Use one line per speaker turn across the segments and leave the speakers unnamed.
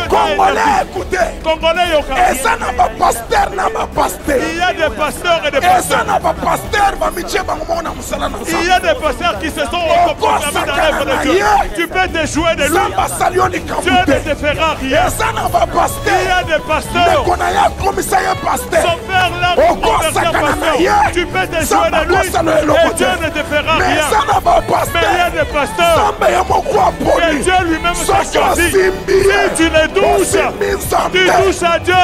Congolais, écoutez.
Congolais,
et ça n'a pas pasteur, n'a pas pasteur.
Il y a des pasteurs et des
Et ça
pasteurs.
n'a pas pasteur,
Il y a des pasteurs qui se sont autoproclamés dans l'œuvre de Dieu. Tu peux te jouer de lui. Dieu ne te fera rien.
Et ça n'a pas pasteur.
Il y a des pasteurs. Son père l'a converti en pasteur. Tu peux te jouer de lui et Dieu ne te fera
mais
rien.
ça n'a pas pasteur.
Mais il y a des pasteurs que Dieu lui-même t'a choisi. Si tu les touches, tu touches à Dieu.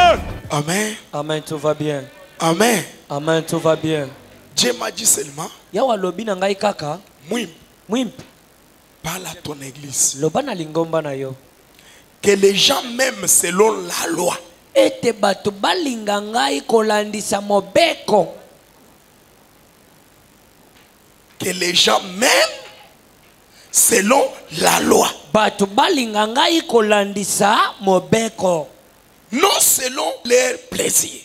Amen.
Amen, tout va bien.
Amen.
Amen, tout va bien.
Dieu m'a dit seulement,
Yawa lobi na ngai kaka, mwimp,
parle à ton église.
loba na lingomba na yo.
Que les gens m'aiment selon la loi.
Ete bato balinga ngai kolandisa mobeko.
Que les gens m'aiment selon la loi.
Bato balinga ngai kolandisa mobeko.
Non selon leur plaisir.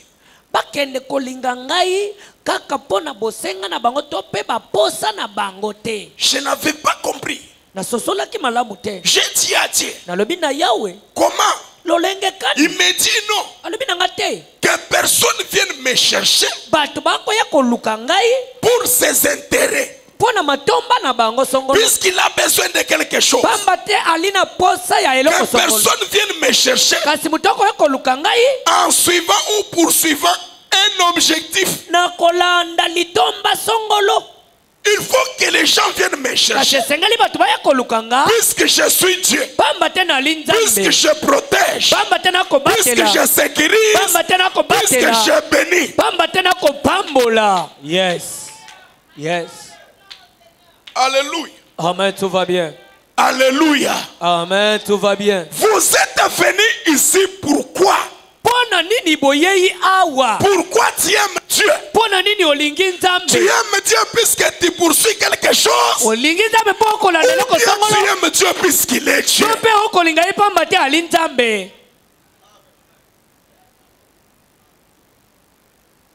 Bakende kolinga ngai kaka pona bosenga na bango to pe baposa na bango te.
Je n'avais pas compris.
Na sosola ki malamu te.
J'ai dit à Dieu.
Na lobi na Yahweh.
Comment?
Lolenge kani.
Il me dit non.
Alobi na ngate.
Que personne vienne me chercher.
Bato bako ya koluka ngai.
Pour ses intérêts.
Pona matomba na bango songolo.
Puisqu'il a besoin de quelque chose.
Pamba te alina posa ya eloko
Que
songolo.
personne vienne me chercher.
Kasi mutoko ya koluka ngai.
En suivant ou poursuivant un objectif.
Na kolanda litomba songolo.
Il faut que les gens viennent me chercher.
Kasi sengali bato baya koluka nga.
Puisque je suis Dieu.
Pamba te na linzambe.
Puisque je protège.
Pamba te na kobatela.
Puisque je sécurise.
Pamba te na kobatela.
Puisque je bénis.
Pamba te na kopambola. Yes. Yes.
Alléluia.
Amen, tout va bien.
Alléluia.
Amen, tout va bien.
Vous êtes venus ici pourquoi?
Pona nini boyei awa?
Pourquoi tu aimes Dieu?
Pona nini olingi nzambe?
Tu aimes Dieu puisque tu poursuis quelque chose?
Olingi nzambe po kolanda loko songolo?
Tu aimes Dieu puisqu'il est Dieu?
Pe okolinga ye pamba te ali nzambe.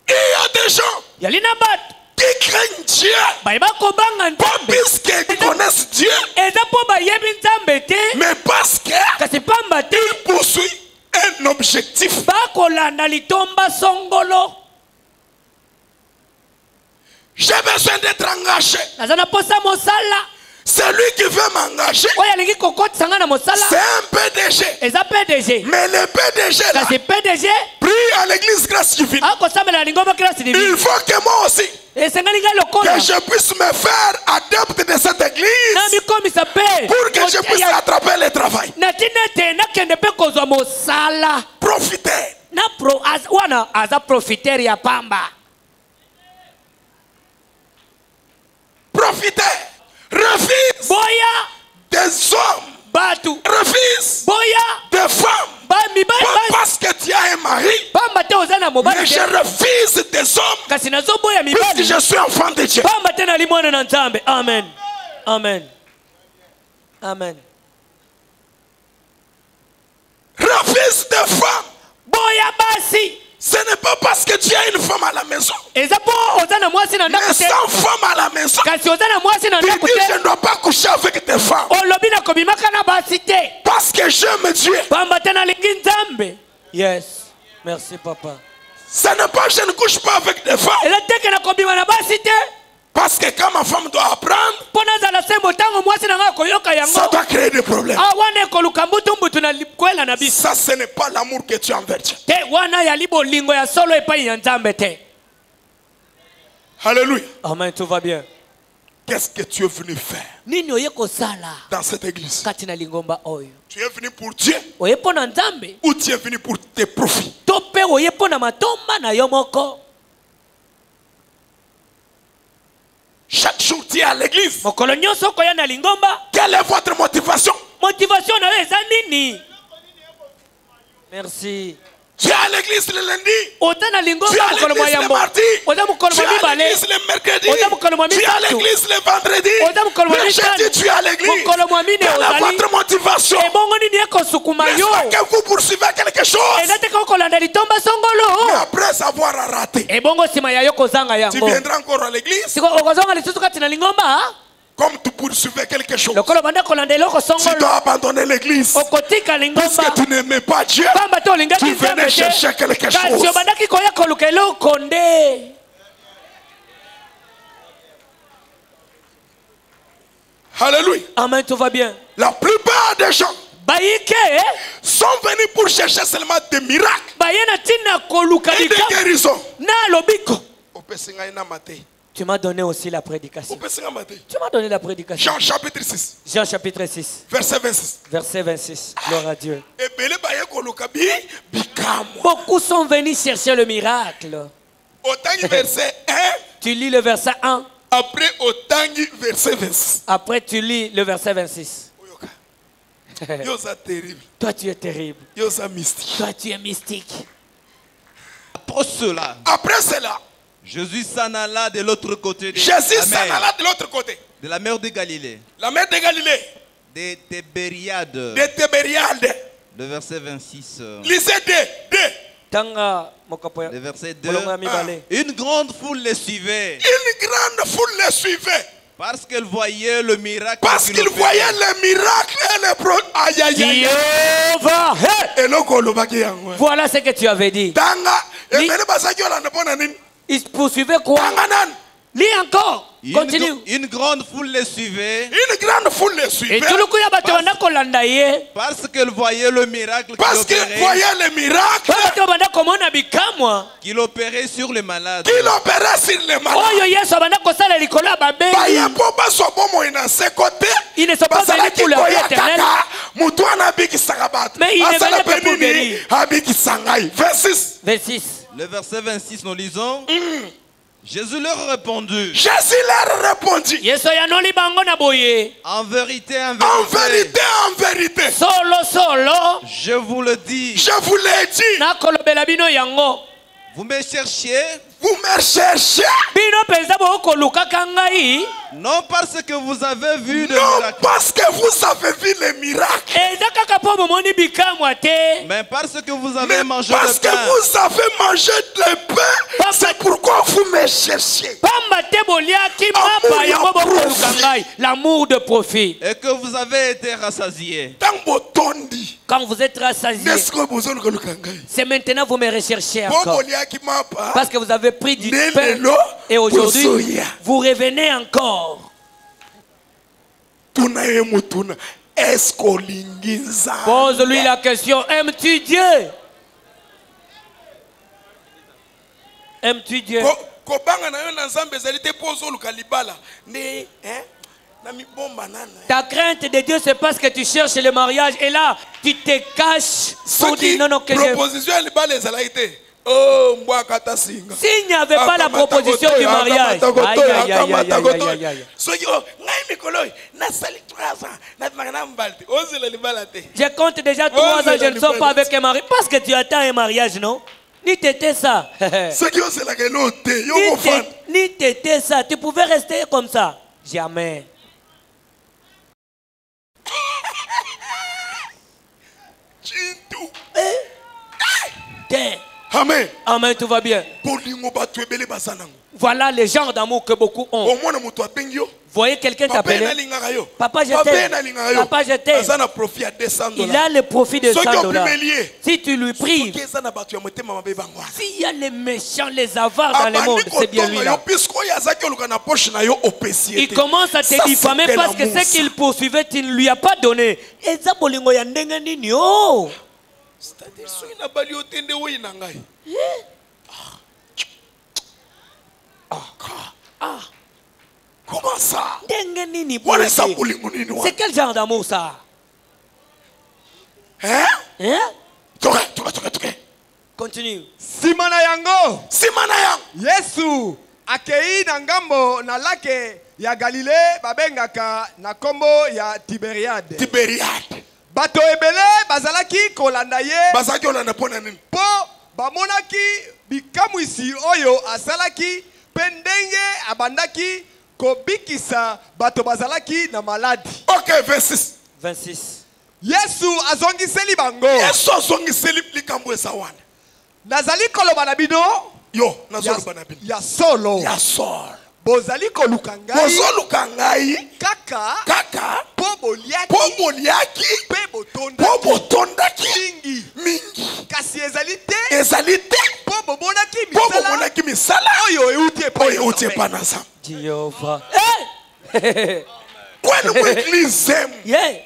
Il y a des gens
Yalina bat
qui craignent Dieu.
Baiba kobanga
Pas
nzambe.
puisqu'ils connaissent Dieu,
Eza po bayebi nzambe te.
mais parce
Kasi pamba te.
qu'ils poursuivent un objectif.
Bakolanda litomba songolo.
J'ai besoin d'être engagé.
Nazana posa mosala.
Celui qui veut m'engager,
Oya lingi kokoti na mosala.
c'est un PDG.
Eza PDG.
Mais le PDG là,
Kasi PDG.
prie à l'église grâce divine.
Ako samela lingoma klasi divine.
Il faut que moi aussi,
Esengani ngai lokola.
que je puisse me faire adepte de cette
Na
église
mikomisa pe.
pour que je puisse attraper le travail.
Na tinete na kende pe kozwa mosala.
Profiter.
Na pro wana aza profiter ya pamba.
Profiter. Refuse
Boya
des hommes.
batu.
Refuse
Boya
des femmes.
ba mi ba
Pas parce que tu as un mari.
pamba te ozana mobali.
Mais je refuse des hommes.
Kasi nazo boya mi
Puisque
bali.
je suis enfant de Dieu.
Pamba te na limwana na nzambe. Amen. Amen. Amen.
Refuse des femmes.
Boya basi.
Ce n'est pas parce que tu as une femme à la maison.
Eza po ozana mwasi na
Mais
ndako te.
sans femme à la maison,
Kasi ozana mwasi na
tu
ndako
dis je
te.
ne dois pas coucher avec tes femmes.
Olobi na kobimaka na basi te.
Parce que j'aime Dieu.
Pamba te na lingi nzambe. Yes. Merci papa.
Ce n'est pas je ne couche pas avec des femmes.
Ela teke na kobima na basi te.
Parce que quand ma femme doit apprendre,
Pona zala sembo tango mwasi na nga koyoka yango.
ça doit créer des problèmes.
Wana koluka mbutu na kwela na biso.
Ça, ce n'est pas l'amour que tu as envers Dieu.
Te wana ya libolingo ya solo epai ya nzambe te.
Alléluia.
Amen, tout va bien.
Qu'est-ce que tu es venu faire
Nini oye kosala
dans cette église?
kati na lingomba oyo?
Tu es venu pour Dieu
Oye pona nzambe?
ou tu es venu pour tes profits?
To pe oye pona matomba na yo moko?
Chaque jour, tu es à l'église.
Mokolo nyonso koya na lingomba?
Quelle est votre motivation?
Motivation na yo eza nini? Merci.
Tu es à l'église le lundi.
Ota na
Tu es
lingomba
à
mokolo
l'église le
moyambo.
mardi.
Ota mokolo
Tu es à
mibale.
l'église le mercredi.
Ota mokolo
Tu es à
misatu.
l'église le vendredi.
Ota mokolo
Le jeudi, tu es à l'église.
mokolo mwamine
Quelle est
ozali.
votre motivation?
Ebongo nini ekosukuma
N'est-ce
yo?
pas que vous poursuivez quelque chose?
Eza te
Mais après avoir raté, tu viendras encore à l'église. Comme tu poursuivais quelque chose. Tu dois abandonner l'église. Parce que tu n'aimais pas Dieu. Tu venais chercher quelque chose. Alléluia.
Amen, tout va bien.
La plupart des gens sont venus pour chercher seulement des miracles et des guérisons.
Tu m'as donné aussi la prédication. Tu m'as donné la prédication.
Jean chapitre 6.
Jean chapitre 6.
Verset 26.
Verset 26. Gloire à Dieu. Beaucoup sont venus chercher le miracle.
Verset 1.
Tu lis le verset 1.
Après verset 26.
Après tu lis le verset 26. Toi tu es terrible. Toi tu es mystique.
Après cela, Jésus s'en alla de l'autre côté
de
la mer de Galilée.
La mer de Galilée.
De Tibériade. Le verset 26.
Lisez 2.
Le verset 2. Une grande foule les suivait. Parce qu'elle voyait le miracle.
Parce qu'il voyait le miracle et le pro. Aïe aïe aïe.
Voilà ce que tu avais dit. Il poursuivait quoi? Lis encore. Continue.
Une grande foule les suivait.
Et tout le coup,
parce qu'elle voyait le miracle.
Parce qu'elle voyait le miracle.
Qu'il opérait sur les malades.
Ils ne sont pas venus pour la vie éternelle. Mais ils ne venaient pas pour guérir. 26.
Le verset 26, nous lisons. Jésus leur répondit. En vérité,
Solo.
je vous le dis. Vous me cherchiez. Non parce que vous avez vu les miracles. Mais parce que vous avez mangé le pain.
C'est pourquoi vous me cherchez.
L'amour de profit.
Et que vous avez été rassasiés.
Quand vous êtes rassasiés, c'est maintenant que vous me recherchez encore. Parce que vous avez pris du pain et aujourd'hui, vous revenez encore. Pose-lui la question, aimes-tu Dieu? Aimes-tu Dieu? Ta crainte de Dieu, c'est parce que tu cherches le mariage et là, tu te caches pour dire non, que je... S'il n'y avait pas la proposition du mariage, je compte déjà 3 ans, je ne sors pas avec un mari parce que tu attends un mariage, non? Ni t'étais ça. Ni t'étais ça. Tu pouvais rester comme ça. Jamais.
Amen.
Amen, tout va bien. Voilà les genres d'amour que beaucoup ont. Voyez quelqu'un t'appeler. Papa, je t'aime. Papa, je t'aime. Il a le profit de $100. Si tu lui prives, s'il y a les méchants, les avares dans le monde, c'est bien lui là. Il commence à te diffamer parce que ce qu'il poursuivait, tu ne lui as pas donné.
C'est-à-dire, comment ça?
C'est quel genre d'amour ça?
Hein?
Continue.
Simana yango. Yesu akei na ngambo na lake ya Galilée babengaka na kombo ya Tibériade. Bato ebele bazalaki kolanda ye. Po bamonaki bikamwisi oyo asalaki pendenge abandaki kobikisa bato bazalaki na maladi.
Ok, 26.
Yesu azongiseli bango.
Yesu azongiseli likambo eza wana.
Nazali koloba na bino.
Yo, nazoloba na bino.
Ya solo.
Ya solo.
Bozali koluka ngai.
Bozoluka ngai.
Kaka.
Kaka.
Po boliaki.
Po botondaki.
Mingi. Kasi ezali te.
Ezali te.
Po bomonaki misala. Oyo euti epa na Nzambe.
Jehova.
Kwani mu église emu.
Yeah.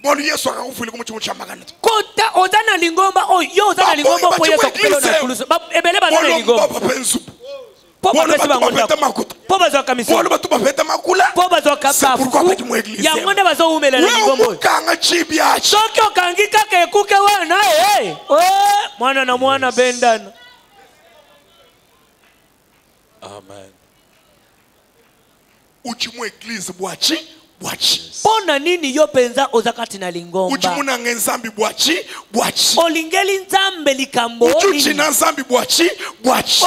Bolu Yesu akakufuli kumuchimu cha magana.
Kota ozana lingomba yo ozana lingomba po Yesu akupelo na kuluso. Ebele bazana lingomba. Poba pesa bangonda. Poba zo kamisi.
Bolu batu bapeta makula.
Poba zo kapafu. Ya mwende bazo umela na lingomba.
Kanga chibi achi.
Sokyo kangika ke kuke wana mwana na mwana bendana.
Amen. Uchimu église bwachi.
Pona nini yo penza ozakati na lingomba.
Uchimuna ngenzambi bwachi.
Olingeli nzambe likambo.
Uchuchina nzambi bwachi.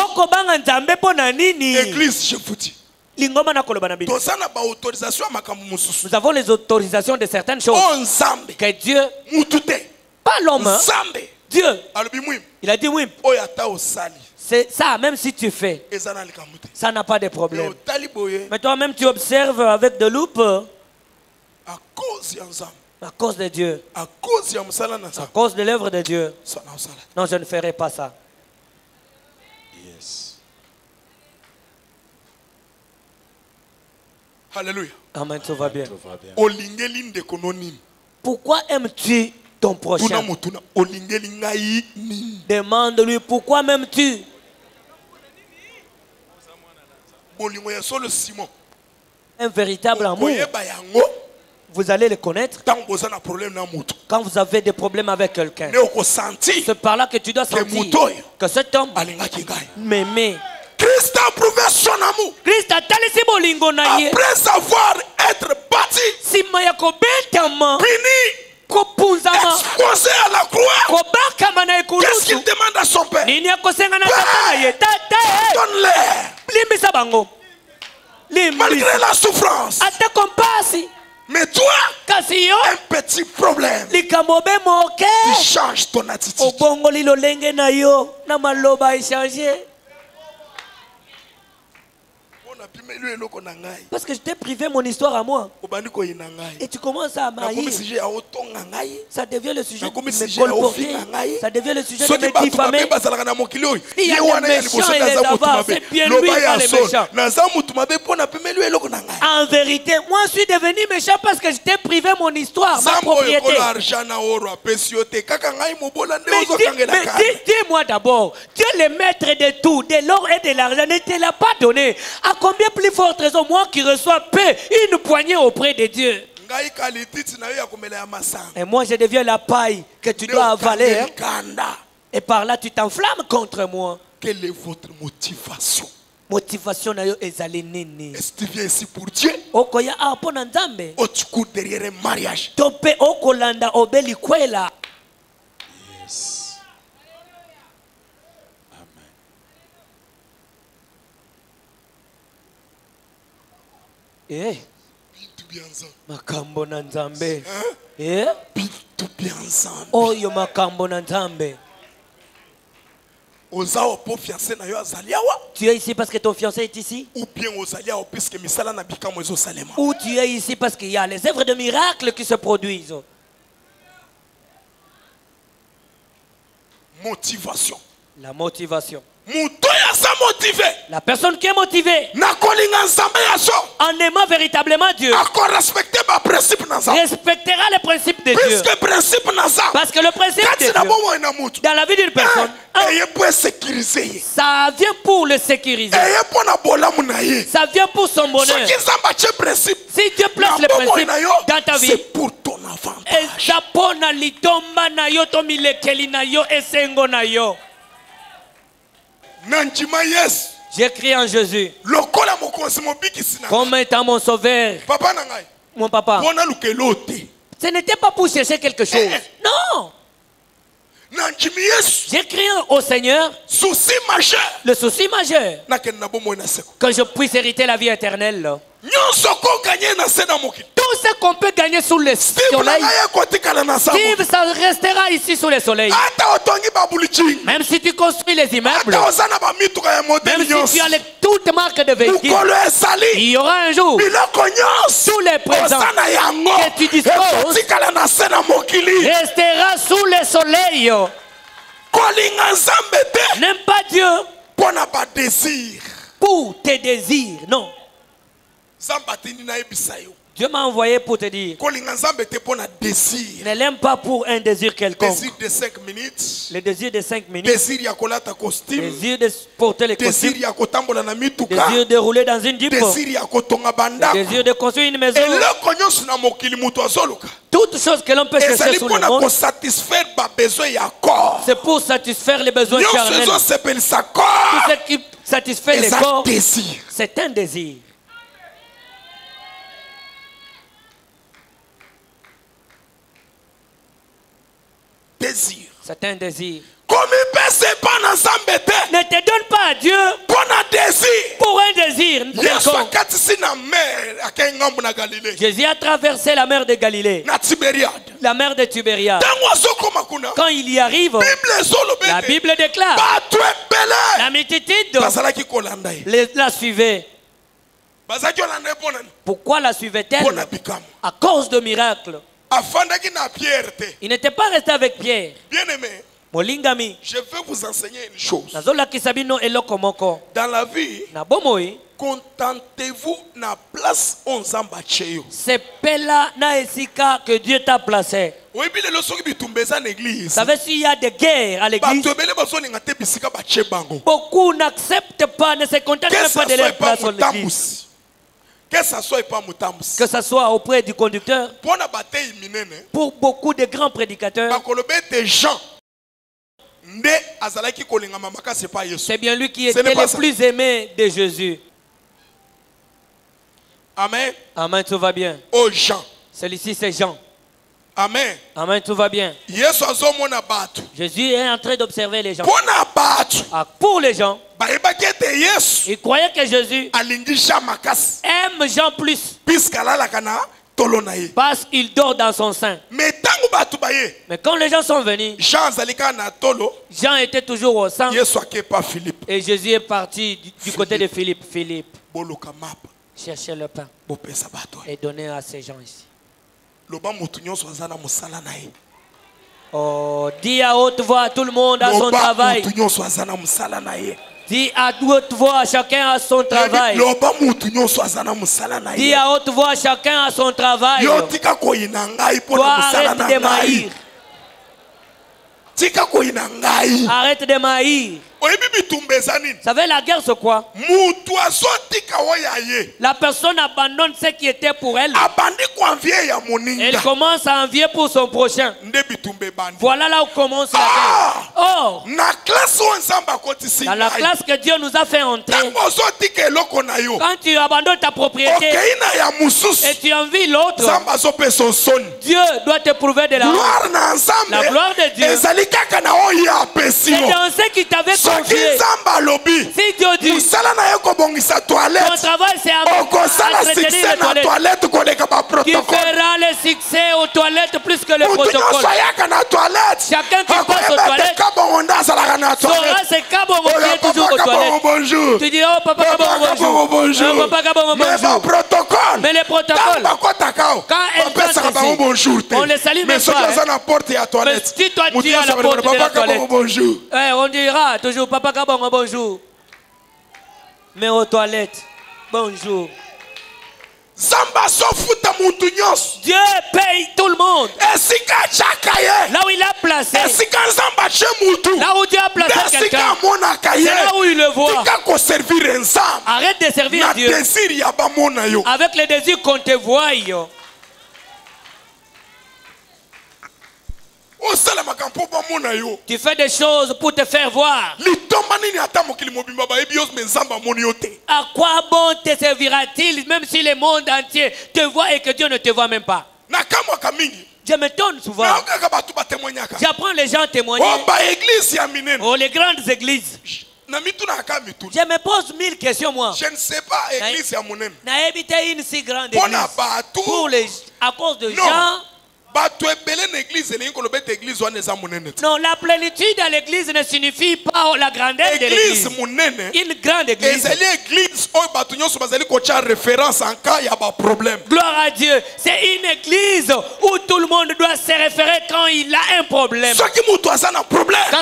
Oko banga nzambe pona nini.
Église je vous dis.
Lingomba na koloba na bino.
Tozana ba autorisation makambo mususu.
Nous avons les autorisations de certaines choses.
Nzambe.
Que Dieu.
Mutute.
Pas l'homme.
Nzambe.
Dieu. Il a dit oui.
Oyata osali.
C'est ça, même si tu fais. Ça n'a pas de problème. Mais toi-même tu observes avec de loupe.
À cause
de Dieu.
À
cause de l'œuvre de Dieu. Non, je ne ferai pas ça.
Yes. Alléluia.
Amen, tout va bien.
Pourquoi
aimes-tu ton prochain? Demande-lui pourquoi m'aimes-tu? Un véritable amour. Vous allez le connaître quand vous avez des problèmes avec quelqu'un. C'est par là que tu dois sentir que cet homme m'aimait.
Christ a prouvé son amour. Après avoir été bâti, exposé à la croix, qu'est-ce qu'il demande à son père? Donne-les. Malgré la souffrance. Mais toi, un petit problème, tu changes ton attitude.
Parce que je t'ai privé mon histoire à moi. Et tu commences à m'haïr. Ça devient le sujet de me colporter. Ça devient le sujet de me diffamer. Il y a des méchants et des avares. C'est bien lui qui a les méchants. En vérité, moi je suis devenu méchant parce que je t'ai privé mon histoire, ma propriété. Mais dis-moi d'abord, Dieu est le maître de tout, de l'or et de l'argent, ne te l'a pas donné. À combien plus forte raison, moi qui reçois paix, une poignée auprès de Dieu. Et moi je deviens la paille que tu dois avaler. Et par là tu t'enflammes contre moi.
Quelle est votre motivation?
Motivation na yo ezali nini?
Est-ce que tu viens ici pour Dieu?
Okoya apona nzambe.
O tu cours derrière un mariage.
Tope okolanda obeli kwela.
Yes.
Amen. Makambo na nzambe.
Bitu bien ensemble.
Oyo makambo na nzambe. Tu es ici parce que ton fiancé est ici?
Ou bien
ou tu es ici parce qu'il y a les œuvres de miracles qui se produisent?
Motivation.
La motivation.
La
personne qui est motivée en aimant véritablement Dieu respectera les principes de Dieu. Parce que le principe de Dieu dans la vie d'une personne, ça vient pour le sécuriser. Ça vient pour son bonheur. Si Dieu place les principes dans ta vie,
c'est pour ton avantage.
J'ai crié en Jésus comme étant mon sauveur. Mon papa. Ce n'était pas pour chercher quelque chose. Non. J'ai crié au Seigneur le souci majeur que je puisse hériter la vie éternelle. Tout ce qu'on peut gagner sous le soleil, Steve, ça restera ici sous le soleil. Même si tu construis les immeubles, même si tu as toutes marques de véhicules, il y aura un jour tous les présents que tu disposes restera sous le soleil. N'aime pas Dieu pour tes désirs, non. Dieu m'a envoyé pour te dire. Ne l'aime pas pour un désir quelconque.
Désir de 5 minutes.
Le désir de 5 minutes.
Désir de costume.
Désir de porter les costumes.
Désir
de rouler dans une Jeep. Désir de construire une maison. Toutes choses que l'on peut chercher sur le monde, c'est pour satisfaire les besoins charnels. Tout ce qui satisfait les corps, c'est un désir.
Désir.
C'est un désir.
Ne
te donne pas à Dieu pour un désir. Jésus a traversé la mer de Galilée, la mer de Tibériade. Quand il y arrive, la Bible déclare la multitude la suivait. Pourquoi la suivait-elle? À cause de miracles. Il n'était pas resté avec Pierre.
Bien-aimé, je veux vous enseigner une chose.
Dans
la vie, contentez-vous de la place où on s'en bat.
C'est là que Dieu t'a placé. Vous savez, s'il y a des guerres à l'église, beaucoup n'acceptent pas, ne se contentent pas de leur place à l'église. Que ce soit auprès du conducteur, pour beaucoup de grands prédicateurs, c'est bien lui qui était le plus aimé de Jésus.
Amen.
Amen, tout va bien.
Oh Jean.
Celui-ci c'est Jean.
Amen.
Amen, tout va bien. Jésus est en train d'observer les gens. Pour les gens, ils croyaient que Jésus aime Jean plus parce qu'il dort dans son sein. Mais quand les gens sont venus, Jean était toujours au sein et Jésus est parti du côté de Philippe. Philippe, cherchez le pain et donnez à ces gens ici. Oh, dis à haute voix, tout le monde a son travail. Dis à haute voix, chacun a son travail. Dis à haute voix, chacun a son travail. Toi, arrête de m'haïr. Arrête de m'haïr. Vous savez, la guerre, c'est quoi? La personne abandonne ce qui était pour elle. Elle commence à envier pour son prochain. Voilà là où commence la guerre. Or, dans la classe que Dieu nous a fait entrer, quand tu abandonnes ta propriété et tu envies l'autre, Dieu doit te prouver de la honte. La gloire de Dieu, c'est dans ce qui t'avait confié. Si Dieu dit ton travail c'est à entretenir les toilettes, tu feras le succès aux toilettes plus que le protocole. Chacun qui passe aux toilettes saura c'est Kabongo qui est toujours aux toilettes. Tu dis oh papa Kabongo bonjour. Papa Kabongo bonjour. Mais le protocole, quand elle passe ici, on ne salue même pas. Mais si toi tu es à la porte de la toilette, on dira toujours papa Kabongo bonjour. Mais aux toilettes, bonjour. Dieu paye tout le monde. Là où il a placé, là où Dieu a placé quelqu'un, c'est là où il le voit. Arrête de servir Dieu avec le désir qu'on te voie. Tu fais des choses pour te faire voir. À quoi bon te servira-t-il même si le monde entier te voit et que Dieu ne te voit même pas? Je m'étonne souvent. J'apprends les gens à témoigner. Oh, les grandes églises. Je me pose 1000 questions, moi.
Je ne sais pas, église à mon âme.
N'a habité une si grande église. À cause de gens. Non, la plénitude à l'église ne signifie pas la grandeur de l'église. Une grande église. Gloire à Dieu. C'est une église où tout le monde doit se référer quand il a un problème. Quand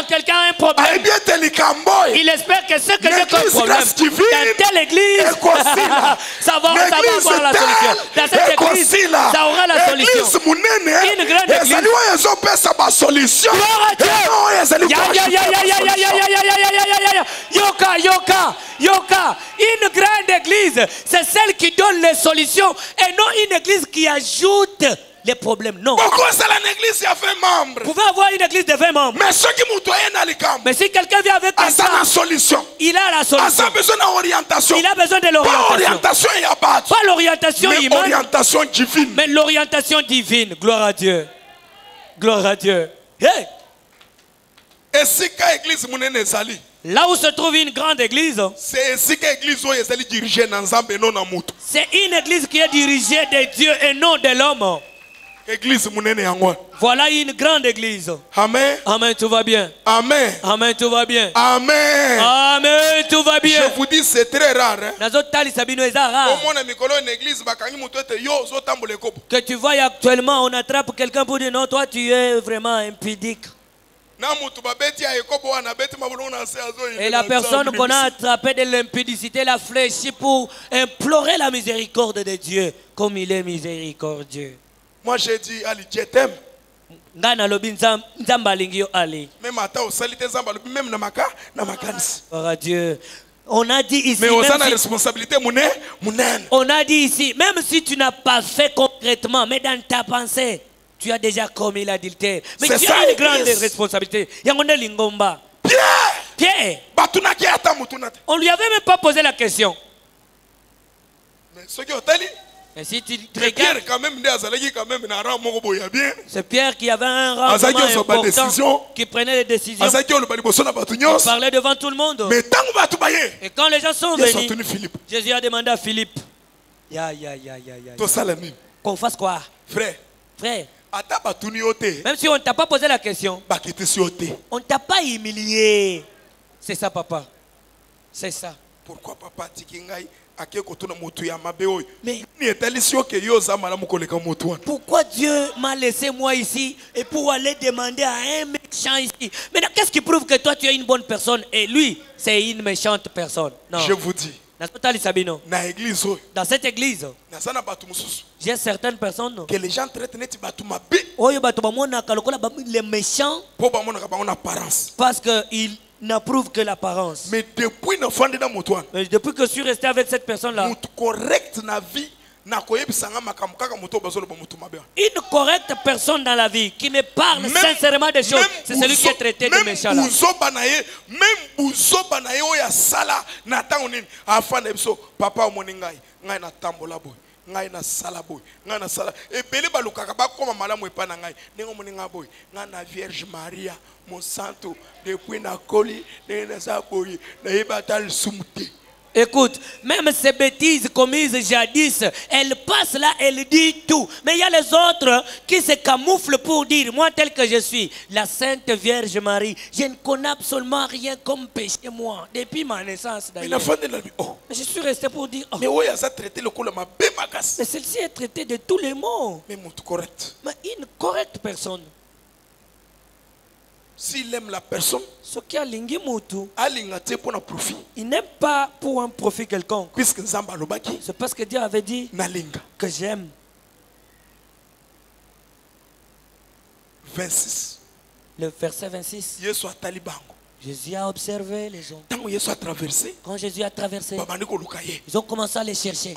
quelqu'un a un problème, il espère que ce que j'ai comme problème, dans telle église, ça va avoir la solution. Dans cette église, ça aura la solution. Une grande église. Gloire à Dieu. Yoka. Une grande église, c'est celle qui donne les solutions et non une église qui ajoute les problèmes. Non. Vous pouvez avoir une église de 20 membres. Mais si quelqu'un vient avec quelqu'un, il a la solution. Il a besoin de l'orientation. Pas l'orientation humaine, mais l'orientation divine. Gloire à Dieu. Gloire à Dieu. Hey. Là où se trouve une grande église, c'est une église qui est dirigée de Dieu et non de l'homme. Voilà une grande église.
Amen.
Amen, tout va bien.
Amen.
Amen, tout va bien.
Amen.
Amen, tout va bien.
Je vous dis, c'est très rare.
Que tu vois actuellement, on attrape quelqu'un pour dire non, toi tu es vraiment impudique. Et la personne qu'on a attrapée de l'impudicité l'a fléchie pour implorer la miséricorde de Dieu, comme il est miséricordieux.
Moi j'ai dit, Ali, Dieu t'aime.
Même Dieu. On a dit ici,
mais on a la responsabilité,
on a dit ici, même si tu n'as pas fait concrètement, mais dans ta pensée, tu as déjà commis l'adultère. Mais tu as une grande responsabilité. Pierre. On lui avait même pas posé la question. Mais si tu regardes, c'est Pierre qui avait un rang important, qui prenait les décisions, qui parlait devant tout le monde. Et quand les gens sont venus, Jésus a demandé à Philippe, qu'on fasse quoi? Frère, même si on ne t'a pas posé la question, on ne t'a pas humilié. C'est ça, papa. C'est ça.
Pourquoi papa
mais pourquoi Dieu m'a laissé moi ici et pour aller demander à un méchant ici? Mais qu'est-ce qui prouve que toi tu es une bonne personne et lui c'est une méchante personne? Non.
Je vous dis,
dans cette église, j'ai certaines personnes
que les gens traitent
les méchants parce qu'ils n'approuve que l'apparence.
Mais
depuis que je suis resté avec cette personne-là, une correcte personne dans la vie qui me parle sincèrement des choses, c'est celui qui est traité de méchant là.
Ngai na sala boy, ngai na sala. Et bele balukaka ba koma malamu epana ngai. Nengo moninga boy, ngai na Vierge Maria, mon santo, depuis na koli, na sa boy, na ibatal sumte.
Écoute, même ces bêtises commises jadis, elles passent là, elles disent tout. Mais il y a les autres qui se camouflent pour dire, moi tel que je suis, la Sainte Vierge Marie, je ne connais absolument rien comme péché moi, depuis ma naissance d'ailleurs. Je suis resté pour dire, oh. Mais celle-ci est traitée de tous les mots.
Mais correct.
Mais une correcte personne.
S'il aime la personne,
il n'aime pas pour un profit quelconque. C'est parce que Dieu avait dit que j'aime.
26.
Le verset 26. Jésus a observé les gens. Quand Jésus a traversé, ils ont commencé à les chercher.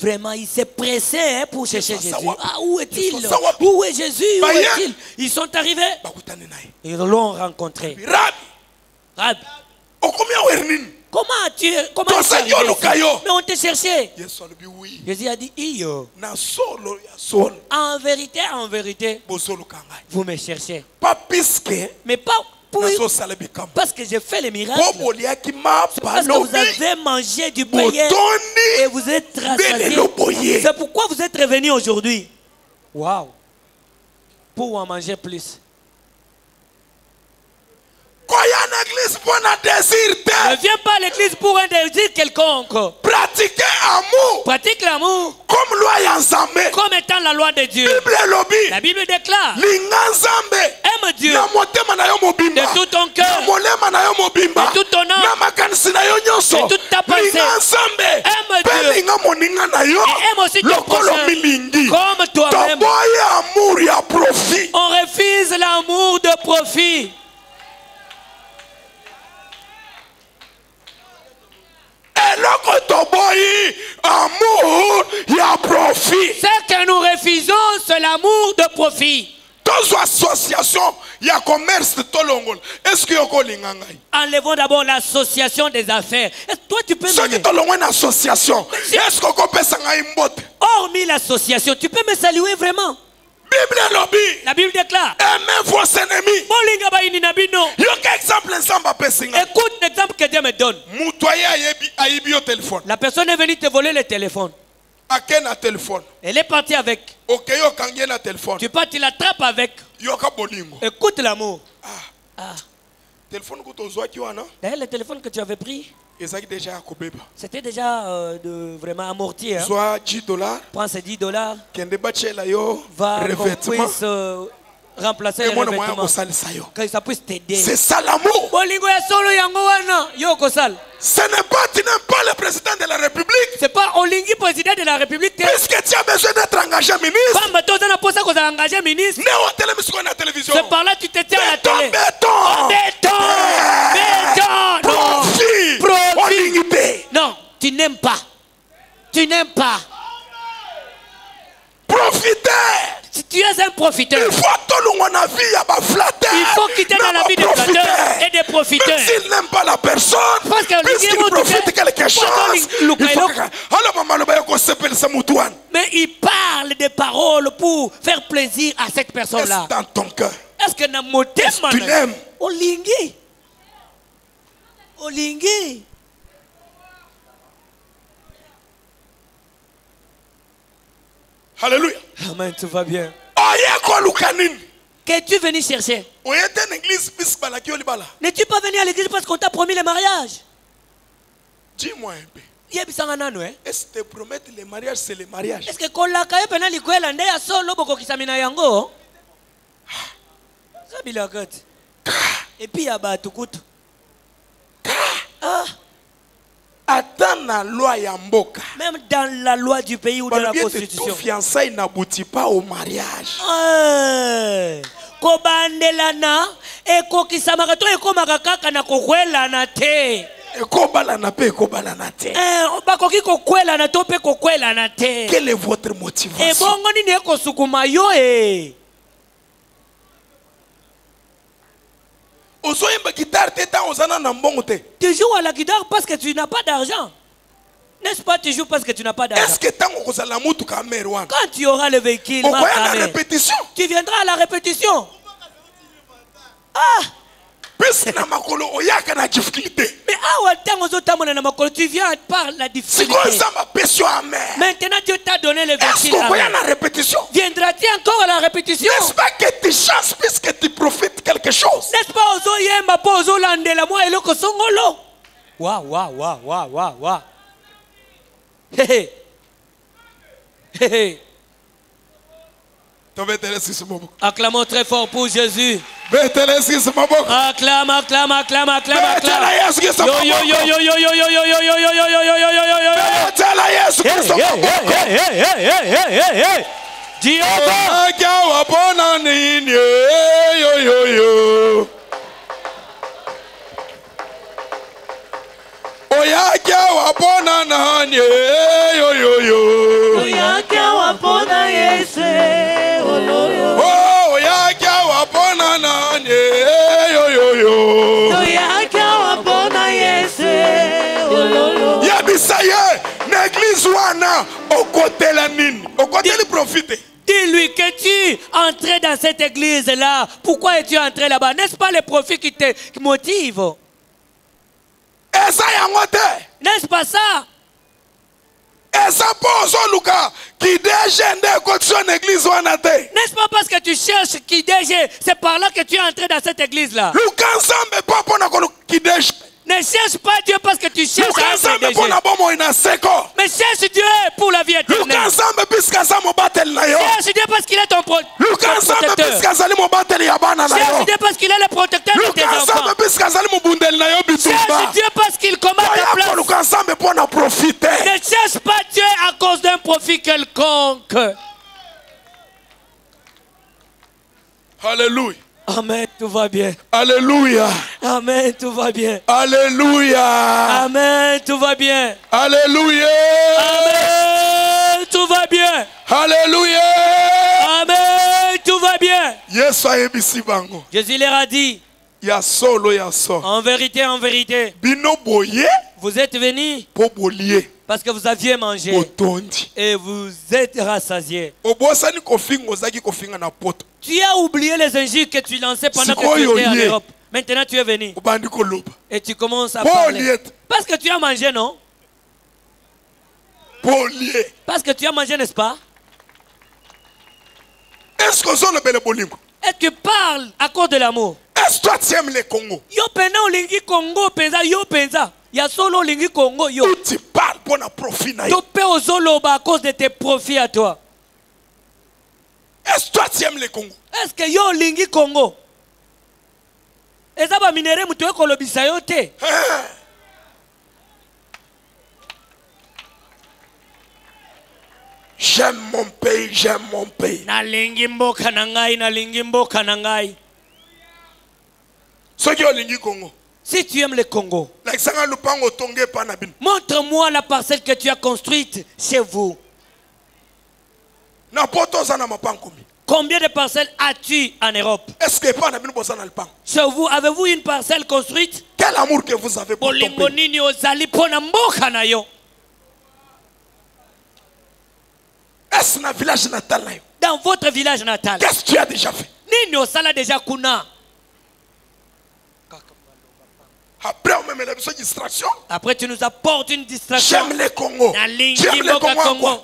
Vraiment, il s'est pressé pour chercher Jésus. Ah, où est-il? Où est Jésus? Où est-il? Ils sont arrivés. Ils l'ont rencontré. Rabbi. Comment tu es arrivé? Mais on t'a cherché. Jésus a dit, en vérité, vous me cherchez.
Pas puisque.
Mais pas Parce que j'ai fait les miracles. Parce que vous avez mangé du païen et vous êtes rassasiés. C'est pourquoi vous êtes revenus aujourd'hui. Waouh. Pour en manger plus. Ne viens pas à l'église pour un désir quelconque.
Pratiquez l'amour.
Pratique l'amour.
Comme loi Yanzambe.
Comme étant la loi de Dieu. La Bible déclare. Aime Dieu. De tout ton cœur. De toute ton âme. De toute ta pensée. Aime Dieu. Et aime aussi ton prochain. Comme toi-même. On refuse l'amour de profit. Ce que nous refusons, c'est l'amour de profit. Enlevons d'abord l'association des affaires. Toi, tu peux m'aimer. Hormis l'association, tu peux me saluer vraiment. La Bible déclare.
Aimez vos ennemis.
Écoute l'exemple que Dieu me donne. La personne est venue te voler le téléphone. Elle est partie avec. Tu pars, tu l'attrapes avec. Écoute l'amour. D'ailleurs, le téléphone que tu avais pris, c'était déjà vraiment amorti. Hein? Prends ces $10. Va qu'on puisse remplacer les revêtements. Que ça puisse t'aider.
C'est ça l'amour. Ce n'est pas, tu n'aimes pas le président de la République.
C'est pas Olingi président de la République.
Puisque tu as besoin d'être engagé ministre.
C'est par là que tu te tiens à la télé. Profit. Non, tu n'aimes pas. Tu n'aimes pas.
Profiter.
Si tu es un profiteur,
il
faut quitter dans la vie des flatteurs et des profiteurs.
Même s'il n'aime pas la personne, puisqu'il profite quelque chose,
mais il parle des paroles pour faire plaisir à cette personne-là.
Dans ton cœur,
est-ce que
tu l'aimes?
Olingi. Olingi.
Alléluia.
Amen, tout va bien.
Qu'es-tu
venu chercher? N'es-tu pas venu à l'église parce qu'on t'a promis le mariage?
Dis-moi un peu.
Est-ce
que te promettre le mariage, c'est le mariage?
Est-ce que kolaka pena likwela nde ya solo boko kisamina yango? Sabila kati. Et puis ya ba tukutu.
Attends la loi yamboka.
Même dans la loi du pays ou dans la constitution.
Tout fiançailles n'aboutit pas au mariage.
Kobandelana eko kisamakato eko makakaka na kokwela na te.
Ekobalana pe ekobalana te.
Bakoki kokwela na to pe kokwela na te.
Quelle est votre motivation?
E bongo nini eko sukuma yo e. Tu joues à la guitare parce que tu n'as pas d'argent. N'est-ce pas, tu joues parce que tu n'as pas d'argent. Quand tu auras le véhicule, tu viendras à la répétition. Mais tu viens par la difficulté. Maintenant Dieu t'a donné le véhicule. Viendras-tu encore à la répétition?
N'est-ce pas que tu chances puisque tu profites quelque chose?
N'est-ce pas Ozo Yemba po Ozo Landela moi eloko songolo? Wa. Hé. Acclamons très fort pour Jésus. Acclame.
L'église wana au côté la nini au côté le profite
Dis-lui que tu es entré dans cette église-là. Pourquoi es-tu entré là-bas? N'est-ce pas le profit qui te motive? N'est-ce pas ça?
N'est-ce
pas parce que tu cherches qui DG, c'est par là que tu es entré dans cette église-là. Ne cherche pas Dieu parce que tu cherches à être DG. Mais cherche Dieu pour la vie éternelle. Cherche Dieu parce qu'il est ton protecteur. Cherche Dieu parce qu'il est le protecteur de tes enfants. Cherche Dieu parce qu'il combat ta place. Ne cherche pas Dieu à cause d'un profit quelconque.
Alléluia.
Amen, tout va bien.
Alléluia.
Amen, tout va bien.
Alléluia.
Amen, tout va bien.
Alléluia.
Amen, tout va bien.
Alléluia.
Amen, tout va bien.
Jésus
leur a dit. En vérité, vous êtes venus parce que vous aviez mangé et vous êtes rassasiés. Tu as oublié les injures que tu lançais pendant que tu étais en Europe. Maintenant tu es venu et tu commences à parler. Parce que tu as mangé, non? Parce que tu as mangé, n'est-ce pas?
Est-ce
que tu parles à cause de l'amour?
Est-ce que toi tu aimes le Congo?
Yo pena olingi Congo penza yo penza. Ya solo olingi Congo yo.
Tu parles pour un profit na yo.
Tu peux ozoloba à cause de tes profits à toi.
Est-ce que toi tu aimes le Congo?
Est-ce que yo olingi Congo? Eza ba minere mutu ekolobisa yo te.
J'aime mon pays, j'aime mon pays.
Nalingi mboka na ngai, nalingi mboka na ngai. Si tu aimes le Congo, montre-moi la parcelle que tu as construite chez vous. Combien de parcelles as-tu en Europe? Chez vous, avez-vous une parcelle construite?
Quel amour que vous avez pour ton pays? Est-ce dans village natal?
Dans votre village natal.
Qu'est-ce que tu as déjà fait?
Nini osala déjà kuna? Après tu nous apportes une distraction.
J'aime le Congo.
J'aime le Congo.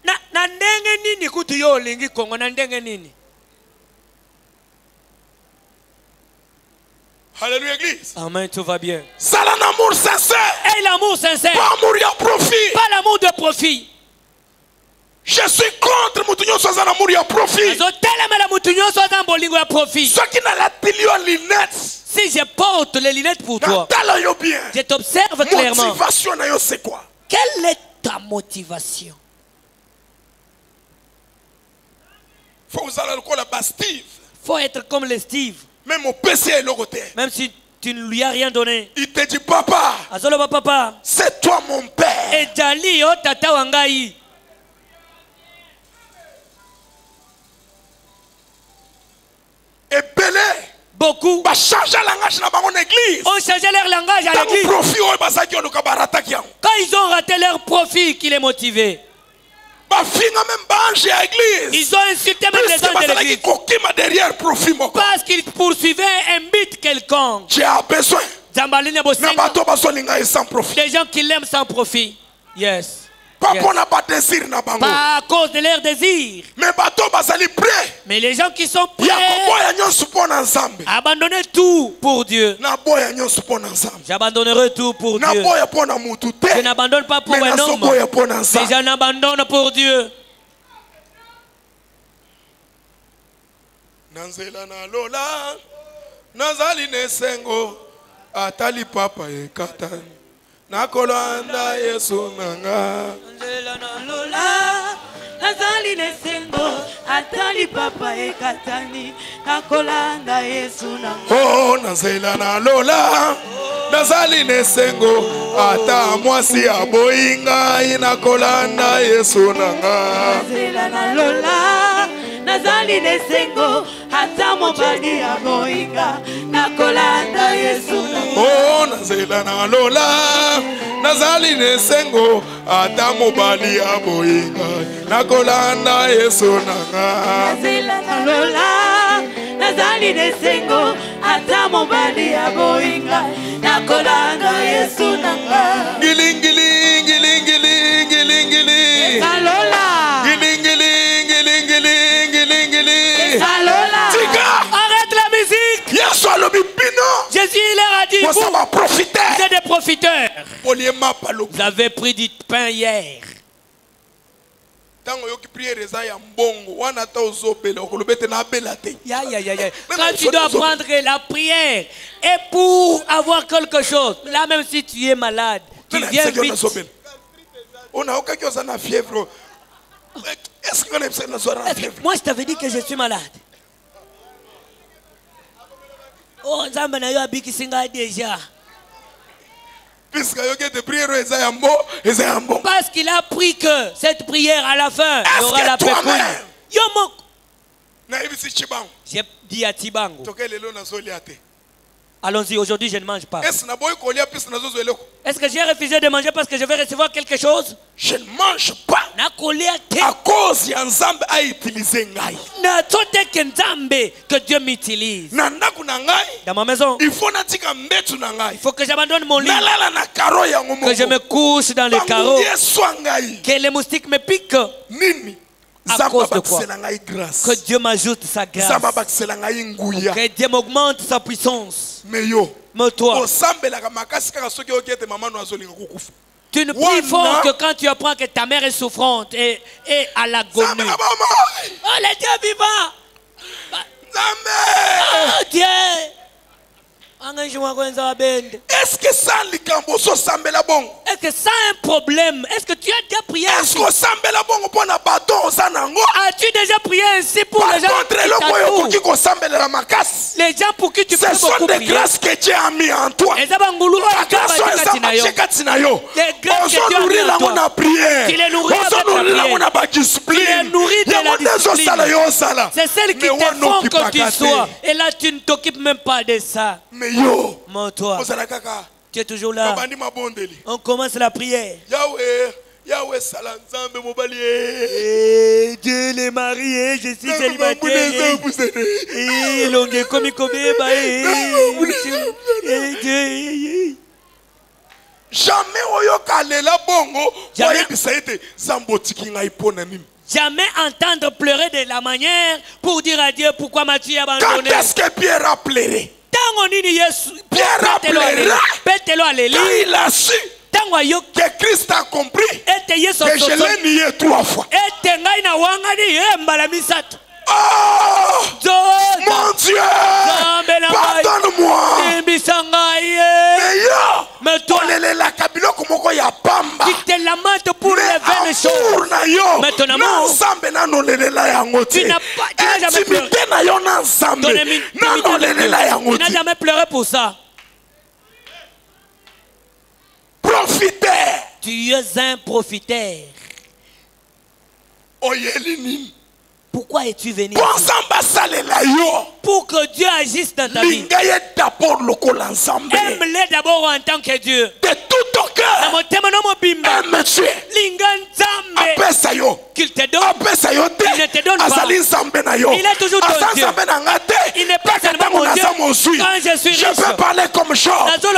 Na ndenge nini kutu yo lingi Congo na ndenge nini?
Alléluia église.
Amen, tout va bien.
C'est l'amour sincère.
Et l'amour sincère.
Pas l'amour de profit.
Pas l'amour de profit.
Je suis contre Moutounio sans un amour de profit. Ceux qui n'ont la lunettes.
Si je porte les lunettes pour toi, je t'observe clairement.
Motivation, c'est quoi?
Quelle est ta motivation? Faut être comme les Steve.
Même au PC,
même si tu ne lui as rien donné.
Il te dit papa.
Papa.
C'est toi mon père.
Et Dali, oh tata wangai.
Et Belé.
Beaucoup.
Va changer le langage dans mon église.
On changeait leur langage à l'église. Quand ils ont raté leur profit qui les motivait. Ils ont insulté même les gens de l'église. Parce qu'ils poursuivaient un but quelconque.
Tu as besoin.
Des gens qui l'aiment sans profit. Yes.
Pas
à cause de leur désir. Mais les gens qui sont prêts à abandonner tout pour Dieu. J'abandonnerai tout pour Dieu. Je n'abandonne pas pour un homme, mais j'en abandonne pour Dieu.
Nakolanda Yesu nanga
Nzela na lola nazali nesengo atali papa ekatani nakolanda Yesu nanga
Oh nazela na lola nazali nesengo ata mwasi aboyinga inakolanda Yesu nanga
Nzela na lola nazali nesengo ata mobali aboyinga nakolanda Yesu nanga
Oh nazela na lola nazali nesengo ata mobali ya boyinga nakolanda Yesu nanga
nazali nesengo ata mobali ya boyinga nakolanda Yesu nanga
ngilingili ngilingili ngilingili
salola
ngilingili ngilingili ngilingili
salola
Arrête la musique.
Yesu alobi bino
Jésus leur a dit, vous
êtes
des profiteurs. Vous avez pris du pain hier.
Quand
tu dois prendre la prière et pour avoir quelque chose, là même si tu es malade, tu viens vite. Moi je t'avais dit que je suis malade. Oh, Zambana yo abiki singa déjà. Parce qu'il a pris que cette prière à la fin il y aura la pécune. J'ai dit à Tibango. Allons-y, aujourd'hui je ne mange pas. Est-ce que j'ai refusé de manger parce que je vais recevoir quelque chose?
Je ne mange pas à cause de Nzambe a utilisé ngai.
Que Dieu m'utilise. Dans ma maison, il faut que j'abandonne mon lit, que je me couche dans les carreaux, que les moustiques me piquent. À cause de quoi? Que Dieu m'ajoute sa grâce, que Dieu m'augmente sa puissance. Mais toi, tu ne pries fort que quand tu apprends que ta mère est souffrante et à l'agonie. Oh, le Dieu vivant! Oh, Dieu!
Est-ce que ça est
ça un problème? Est-ce que tu as déjà prié ainsi? As-tu déjà prié ainsi pour les gens qui t'entourent? Les gens pour qui tu peux beaucoup prier.
Ce sont des grâces que Dieu a mis en toi. Les grâces que Dieu a mis en toi. Tu les nourris avec la prière. Tu les nourris de la discipline. C'est celle qui te font que tu sois. Et là tu ne t'occupes même pas de ça.
Yo, toi, tu es toujours là. On commence la prière.
Yahweh Salanzambe Mobali.
Dieu les mariés, je suis célibataire. Longue comme
jamais oyoka lela bongo.
Jamais entendre pleurer de la manière pour dire à Dieu pourquoi m'as-tu abandonné.
Quand est-ce que Pierre a pleuré?
Pierre a pleuré
quand il a su que Christ a compris que je l'ai nié 3 fois. Oh, mon Dieu, pardonne-moi. Mais toi,
tu te lamentes pour les vaines choses. Mais ton amour, tu n'as jamais pleuré. Tu n'as jamais pleuré pour ça.
Profiteur.
Tu es un profiteur. Pourquoi es-tu venu pour que Dieu agisse dans ta vie? Aime-les d'abord en tant que Dieu.
De tout ton cœur. Aime-tu.
Qu'il te donne. Il ne te donne pas. Il est toujours ton Dieu. Il n'est pas seulement mon Dieu. Quand je suis riche,
je peux parler comme Job.
Job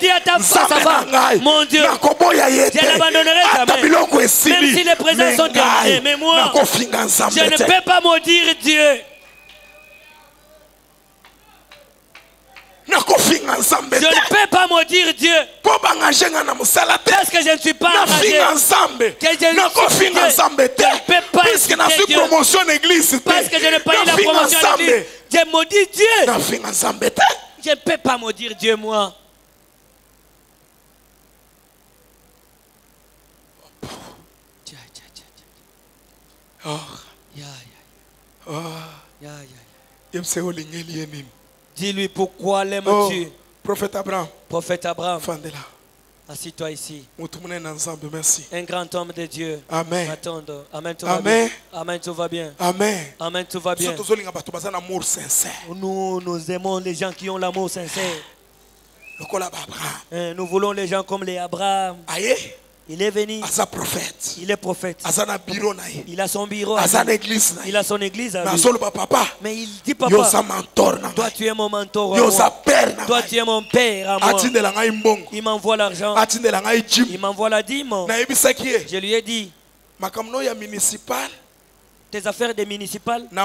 dit à ta femme, mon Dieu, je l'abandonnerai jamais. Même si les présents sont terminés. Mais moi, je ne peux pas maudire Dieu. Je ne peux pas maudire Dieu. Parce que je ne suis pas engagé. Que je ne peux pas inciter Dieu. Parce que je n'ai pas eu la promotion à l'église. Je maudis Dieu. Je ne peux pas maudire Dieu, moi. Dis-lui pourquoi l'aimes-tu?
Prophète Abraham.
Prophète Abraham. Assis-toi ici. Un grand homme de Dieu.
Amen.
Amen, tout va bien. Amen, tout va bien.
Amen.
Amen, tout va bien. Nous aimons les gens qui ont l'amour sincère. Nous voulons les gens comme les Abraham. Il est venu. Il est prophète. Il a son bureau. Il a son église. Mais il dit, papa, toi tu es mon mentor. Toi tu es mon père à moi. Il m'envoie l'argent. Il m'envoie la dîme. Je lui ai dit, tes affaires des municipales, je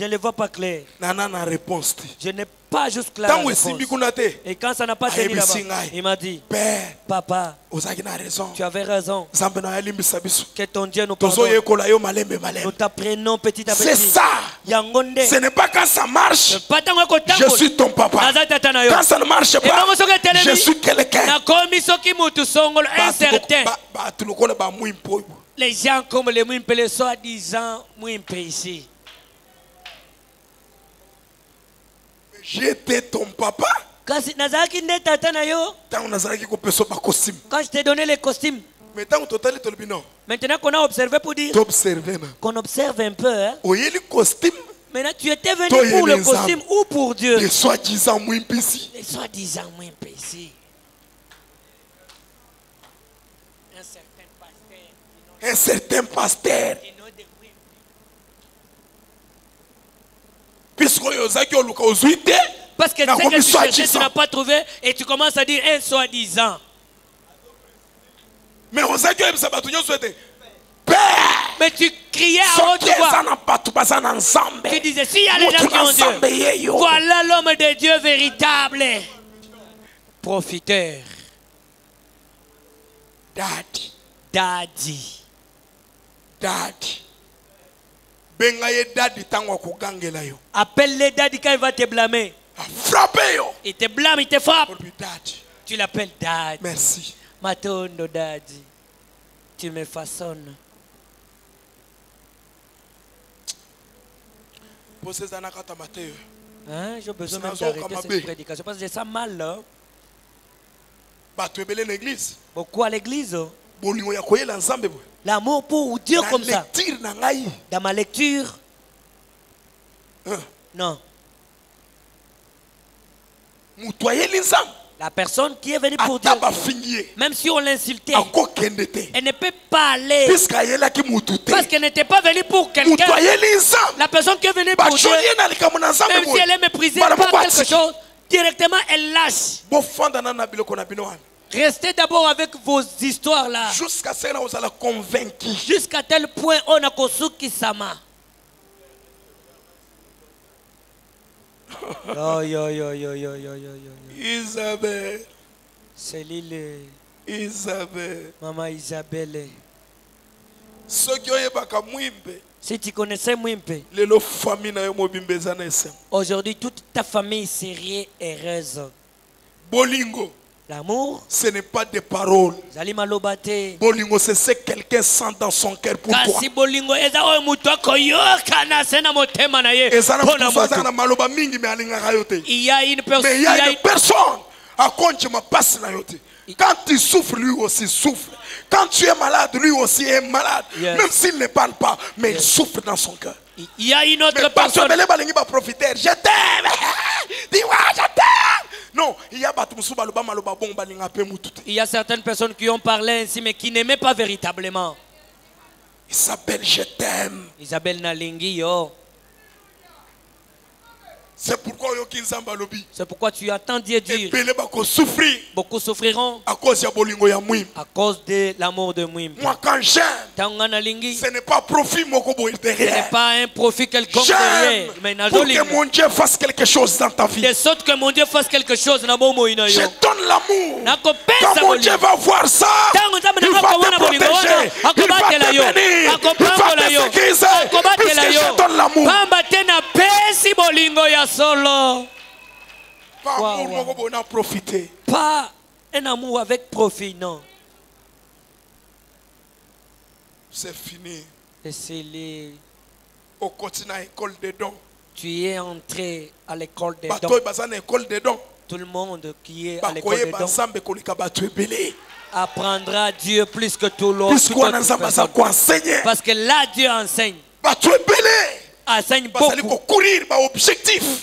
ne les vois pas claires. Je n'ai pas juste clair. Et quand ça n'a pas tenu là-bas, il m'a dit, papa, tu avais raison. Que ton Dieu nous pardonne. Nous t'apprenons petit à petit.
C'est ça. Ce n'est pas quand ça marche, je suis ton papa. Quand ça ne marche pas, je suis quelqu'un.
Les gens comme les Mouimpe, les soi-disant Mouimpe ici.
J'étais ton papa.
Quand je t'ai donné les costumes. Maintenant qu'on a observé pour dire qu'on observe un peu. Hein? Maintenant tu étais venu pour le costume ou pour Dieu.
Les soi-disant Mouimpe ici.
Les soi-disant Mouimpe ici.
Un certain pasteur.
Parce que ce que tu cherchais, tu n'as pas trouvé et tu commences à dire un soi-disant.
Mais
tu criais à haute voix. Tu disais, s'il y a les gens qui ont Dieu, voilà l'homme de Dieu véritable. Profiteur.
Daddy.
Daddy.
Daddy.
Appelle-le daddy quand il va te blâmer. Il te blâme, il te frappe. Tu l'appelles daddy.
Merci.
Matondo daddy. Tu me façonnes. Hein, j'ai besoin même d'arrêter cette prédication parce que j'ai ça mal là. Beaucoup à l'église. L'amour pour Dieu comme ça. Dans ma lecture. Non. La personne qui est venue pour Dieu, même si on l'insultait, elle ne peut pas aller. Parce qu'elle n'était pas venue pour quelqu'un. La personne qui est venue pour Dieu, même si elle est méprisée par quelque chose, directement elle lâche. Restez d'abord avec vos histoires là.
Jusqu'à ce que vous allez convaincre.
Jusqu'à tel point on a Kosuki Sama.
Isabelle.
C'est l'île.
Isabelle.
Maman Isabelle.
Si
tu connaissais Mouimpe, aujourd'hui toute ta famille serait heureuse.
Bolingo.
L'amour,
ce n'est pas des paroles.
Bolingo,
c'est ce que quelqu'un sent dans son cœur pour toi.
Il y a une
personne. Mais il y a une personne. Quand tu souffres, lui aussi souffre. Quand tu es malade, lui aussi est malade.
Yes.
Même s'il ne parle pas, mais il souffre dans son cœur.
Il y a une autre personne.
Je t'aime. Dis-moi, je t'aime. Non, il
y a certaines personnes qui ont parlé ainsi, mais qui n'aimaient pas véritablement.
Isabelle, je t'aime.
Isabelle Nalingi, yo.
C'est pourquoi
tu attends Dieu dire. Beaucoup souffriront
à cause
de l'amour de Mouim.
Moi quand j'aime, ce n'est pas profit
ce n'est pas un profit quelconque derrière.
Mais pour que mon Dieu fasse quelque chose dans ta vie.
De sorte que mon Dieu fasse quelque chose dans mon vie.
Je donne l'amour. Quand mon Dieu va voir ça, il va te protéger. Il va te bénir. Il va te sécuriser. Puisque je donne l'amour.
Solo.
Pas amour, on a profité.
Pas un amour avec profit, non.
C'est fini.
C'est
au continent école des dons.
Tu es entré à l'école des dons. Tout le monde qui est à l'école des dons apprendra Dieu plus que tout l'autre.
Parce que là, Dieu enseigne.
Parce que là, Dieu enseigne. enseignent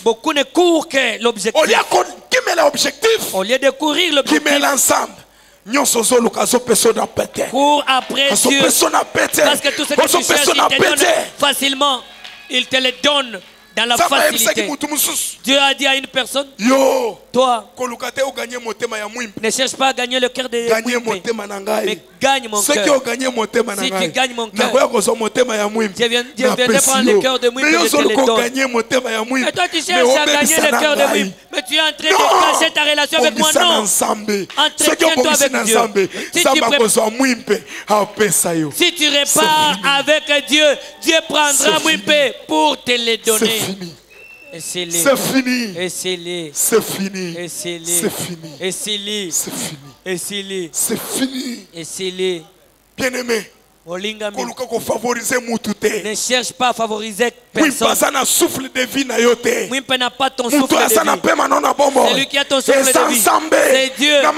beaucoup ne courent que l'objectif. Au lieu de courir l'objectif, cours après Dieu. Parce que tout ce que tu cherches, il te donne facilement. Il te le donne dans la facilité. Dieu a dit à une personne, toi, ne cherche pas à gagner le cœur de Mwimpe, mais gagne mon cœur. Si tu gagnes mon cœur, je viendrai prendre le cœur de Mwimpe et je te le donne. Et toi tu cherches à gagner le cœur de Mwimpe, mais tu es en train de casser ta relation avec moi. Non, entretiens-toi avec Dieu. Si tu repars avec Dieu, Dieu prendra Mwimpe pour te le donner.
C'est fini.
Et c'est
C'est fini.
Et c'est
C'est fini.
Et c'est
C'est fini.
Et c'est
C'est fini.
Et c'est
Bien-aimé,
ne cherche pas à favoriser personne. Mwimpe n'a pas ton souffle de vie. C'est lui qui a ton souffle de vie. C'est Dieu. Dans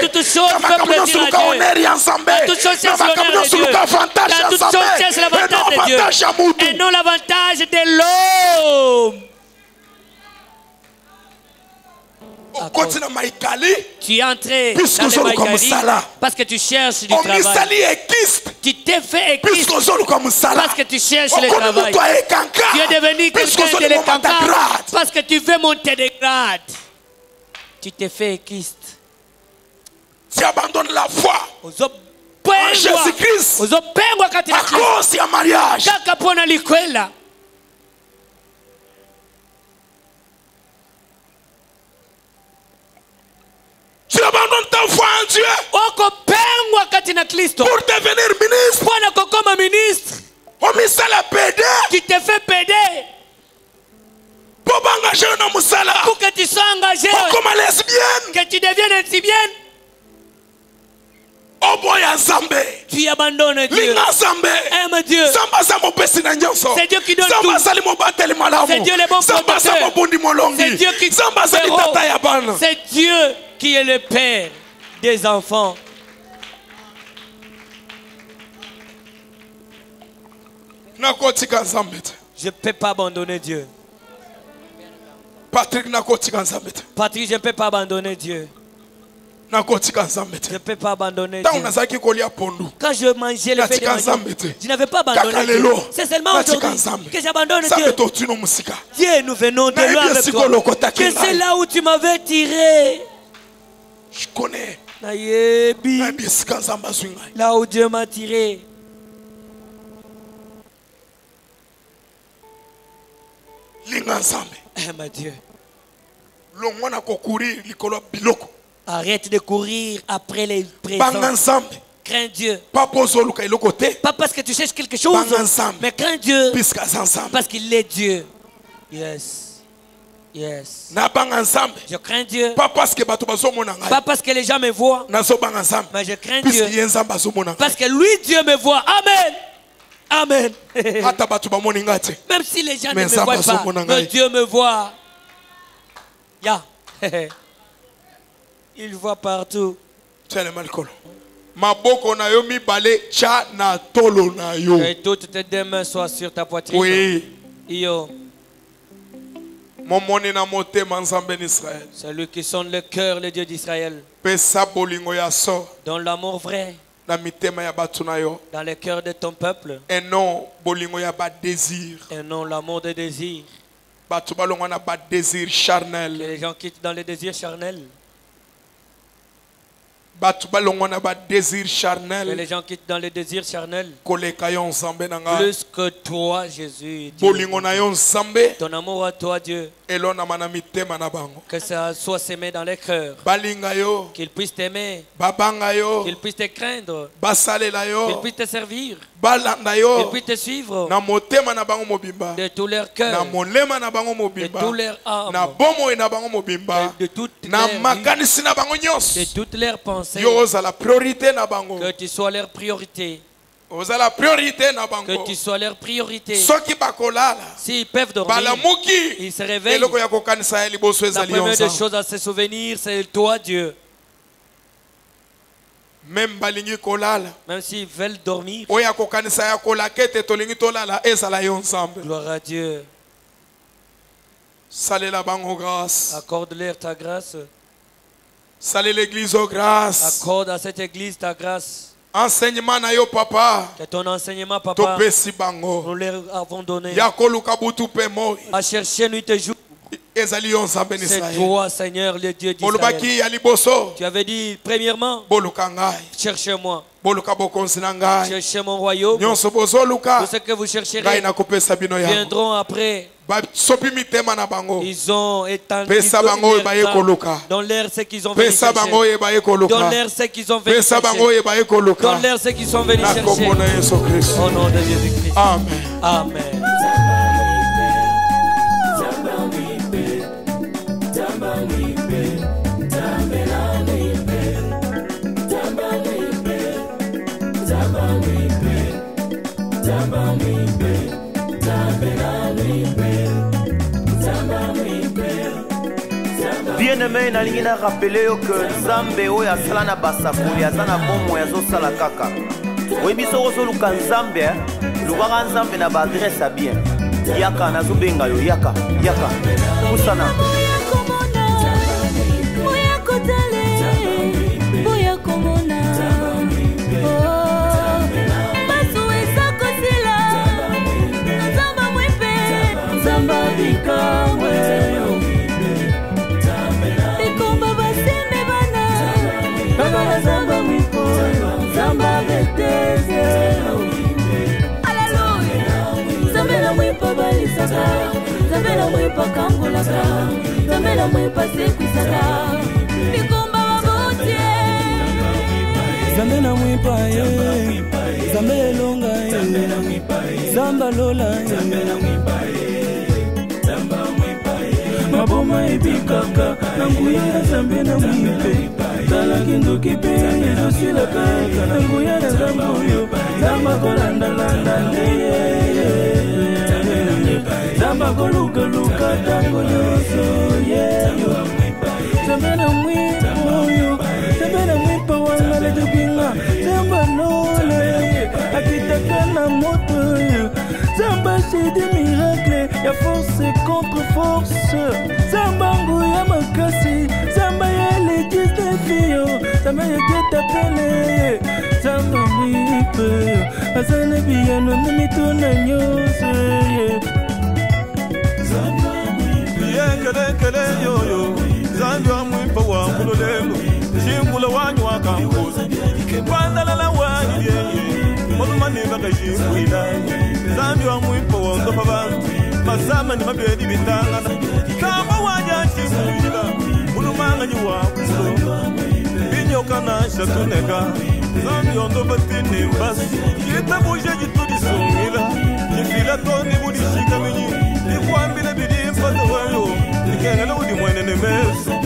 toutes choses, peuple dire à Dieu. Dans toutes choses, cherche l'honneur de Dieu. Dans toutes choses, cherche l'avantage de Dieu. Et non l'avantage de l'homme. Tu es entré dans le Maïkali parce que tu cherches du travail. Tu t'es fait équiste parce que tu cherches le travail. Tu es devenu quelqu'un de l'écancard parce que tu veux monter de grade. Tu t'es fait équiste.
Tu abandonnes la foi en Jésus-Christ à cause du mariage. Tu abandonnes ta foi en Dieu pour devenir ministre.
Tu t'es fait péder pour que tu sois engagé, que tu deviennes lesbienne. Tu abandonnes Dieu. Aime Dieu. C'est Dieu qui donne tout. C'est Dieu le bon protecteur. C'est Dieu qui c'est Dieu qui est le père des enfants. Je ne peux pas abandonner Dieu.
Patrick,
je ne peux pas abandonner Dieu. Je ne peux pas abandonner Dieu. Quand je mangeais le fait de manger, je n'avais pas abandonné Dieu. C'est seulement aujourd'hui que j'abandonne Dieu. Dieu, nous venons de loin avec toi. Que c'est là où tu m'avais tiré.
Je connais.
Là où Dieu m'a tiré. Aime Dieu. Arrête de courir après les présents. Crains Dieu. Pas parce que tu cherches quelque chose, mais crains Dieu parce qu'il est Dieu. Yes. Yes. Je crains Dieu. Pas parce que les gens me voient, mais je crains Dieu parce que lui, Dieu me voit. Amen. Amen. Même si les gens ne me voient pas, mais Dieu me voit. Yeah. Il voit partout. Et toutes tes deux mains soient sur ta poitrine.
Oui.
Yo. Celui qui sonne le cœur, le Dieu d'Israël. Dans l'amour vrai. Dans le cœur de ton peuple.
Et non
l'amour de désir.
Désir charnel.
Que les gens quittent dans le désir charnel. Que les gens quittent dans le désir charnel. Plus que toi, Jésus. Ton amour à toi, Dieu. Que ça soit semé dans les cœurs. Qu'ils puissent t'aimer. Qu'ils puissent te craindre. Qu'ils puissent te servir. Qu'ils puissent te suivre. De tout leur cœur. De tout leur âme. De toutes leurs pensées. Que tu sois leur priorité. Que tu sois leur priorité. S'ils peuvent dormir, ils se réveillent. La première des choses à se souvenir, c'est toi, Dieu.
Même balingi kolala.
Même s'ils veulent dormir.
Oya kokanisa ya kolakete tolingi tolala ezala yo ensemble.
Gloire à Dieu.
Salez la banque aux grâces.
Accorde-leur ta grâce.
Salez l'église aux grâces.
Accorde à cette église ta grâce.
Enseignement na yo papa.
Que ton enseignement papa.
Topesi bango.
Nous leur avons donné.
Ya koluka butu pe moi.
À chercher nuit et jour. C'est toi, Seigneur, le Dieu d'Israël.
Tu
avais dit, premièrement, cherchez-moi. Cherchez mon royaume. Tout ce que vous chercherez viendront après. Ils ont étendu dans l'air ce qu'ils ont venus chercher. Dans l'air ce qu'ils ont venus chercher. Dans l'air ce qu'ils sont venus chercher. Au nom de Jésus-Christ.
Amen.
Amen.
Bien-aimé, nalingi na rappeler que Nzambe oyo asala na basakoli aza na bomo azosala kaka. Oyebi soko ozoluka Nzambe, lukaka Nzambe na ba adresse ya bien. Yaka nazobenga yo, yaka, yaka. Kusana.
Zamela mwepa kangolaka, zamela mwepa sekwisaka, bikomba wabotie.
Zamela mwepa ye, zamela longa ye, zamba lola ye, maboma ebikaka, nanguya ya zambe na mwipe, tala kinduki pe ezosila kaka, nanguya na zambuyo, zamba kolanda landa neye. Zamba goluka luka tango nyoso yeyo. Zambena mwipo yo, zambena mwipo wanga le dubinga. Zamba nole, akitaka na moto yo. Zamba c'est des miracles, ya force contre force. Zamba nguya makasi, zamba ya l'église des filles. Zamba ya geta pele, zamba mwipo yo. Azane biyano nimito na nyoso yeyo.
Kele yo Zambi wa mwipa wa kulolelo Jimbula wanyu wa kambuzi Kwandala la wanyu yeye Molumani baka jimbuila Zambi wa mwipa wa ndopa bantu Masama ni mabedi bitangana Kama waja jimbuila Mulumanga nyiwa kulo Binyoka na shatuneka Zambi wa ndopa tini basi Jita buje jitudi sumila Jifila toni budi shika minyi Ikwambile bidi mpata wayo Nikengele udi mwene nemesu